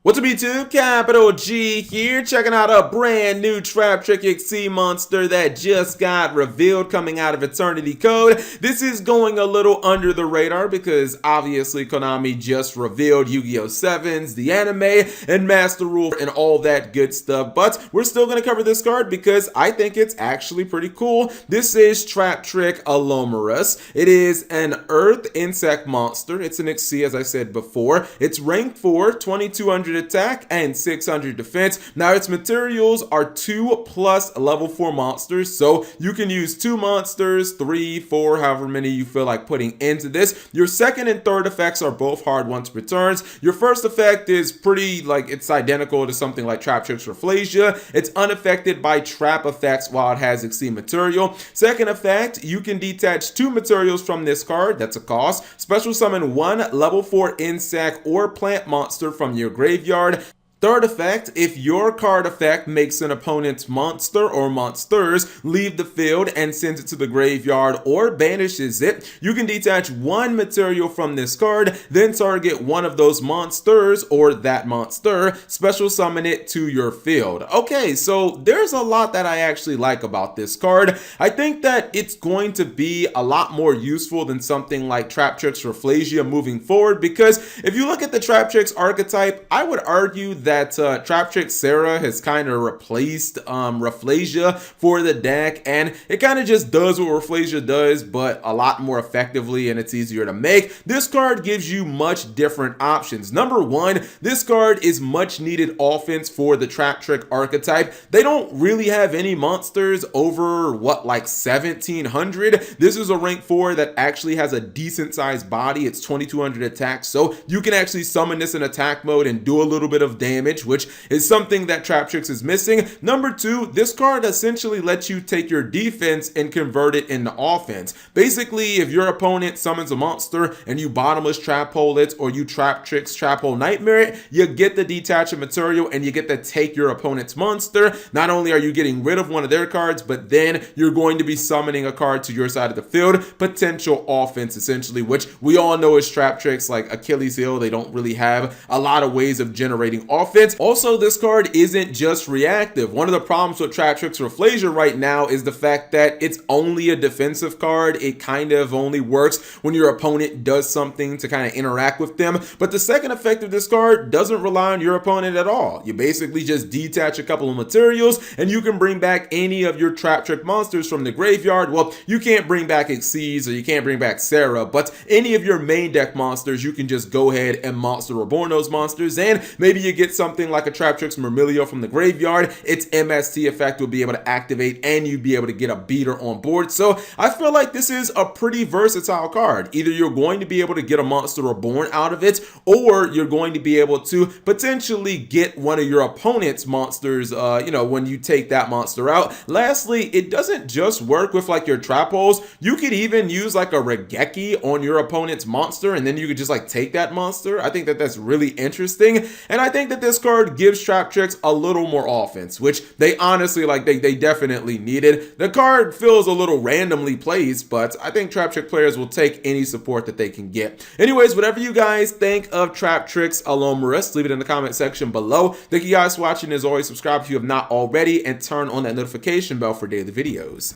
What's up YouTube, Capital G here, checking out a brand new Traptrix XC monster that just got revealed coming out of Eternity Code. This is going a little under the radar because obviously Konami just revealed Yu-Gi-Oh! 7s, the anime, and Master Rule and all that good stuff, but we're still going to cover this card because I think it's actually pretty cool. This is Traptrix Allomerus. It is an Earth Insect monster. It's an XC as I said before. It's ranked 4, 2200 attack and 600 defense. Now its materials are 2+ level 4 monsters, so you can use 2 monsters, 3, 4, however many you feel like putting into this. Your second and third effects are both hard once returns. Your first effect is pretty it's identical to something like Traptrix Rafflesia. It's unaffected by trap effects while it has XC material. Second effect, you can detach 2 materials from this card. That's a cost. Special summon 1 level 4 insect or plant monster from your graveyard. Third effect, if your card effect makes an opponent's monster or monsters leave the field and sends it to the graveyard or banishes it, you can detach 1 material from this card, then target one of those monsters or that monster, special summon it to your field. Okay, so there's a lot that I actually like about this card. I think that it's going to be a lot more useful than something like Traptrix Rafflesia moving forward, because if you look at the Traptrix archetype, I would argue that Traptrix Sarah has kind of replaced Rafflesia for the deck, and it kind of just does what Rafflesia does, but a lot more effectively, and it's easier to make. This card gives you much different options. Number one, this card is much needed offense for the Traptrix archetype. They don't really have any monsters over what, like 1700. This is a rank 4 that actually has a decent sized body. It's 2200 attack, so you can actually summon this in attack mode and do a little bit of damage, which is something that Traptrix is missing. Number 2, this card essentially lets you take your defense and convert it into offense. Basically, if your opponent summons a monster and you bottomless trap hole it, or you Traptrix trap hole nightmare it, you get the detachment material and you get to take your opponent's monster. Not only are you getting rid of one of their cards, but then you're going to be summoning a card to your side of the field. Potential offense, essentially, which we all know is Traptrix like Achilles heel. They don't really have a lot of ways of generating offense. Also, this card isn't just reactive. One of the problems with Traptrix Rafflesia right now is the fact that it's only a defensive card. It kind of only works when your opponent does something to kind of interact with them. But the second effect of this card doesn't rely on your opponent at all. You basically just detach a couple of materials and you can bring back any of your Traptrix monsters from the graveyard. Well, you can't bring back XCs or you can't bring back Sarah, but any of your main deck monsters, you can just go ahead and Monster Reborn those monsters, and maybe you get something like a Traptrix Myrmilio from the graveyard. Its MST effect will be able to activate and you'd be able to get a beater on board. So I feel like this is a pretty versatile card. Either you're going to be able to get a Monster Reborn out of it, or you're going to be able to potentially get one of your opponent's monsters, when you take that monster out. Lastly, it doesn't just work with like your trap holes. You could even use like a Regeki on your opponent's monster, and then you could just like take that monster. I think that that's really interesting, and I think that this card gives Traptrix a little more offense, which they honestly they definitely needed. The card feels a little randomly placed, but I think Traptrix players will take any support that they can get. Anyways, whatever you guys think of Traptrix Allomerus, leave it in the comment section below. Thank you guys for watching. As always, subscribe if you have not already and turn on that notification bell for daily videos.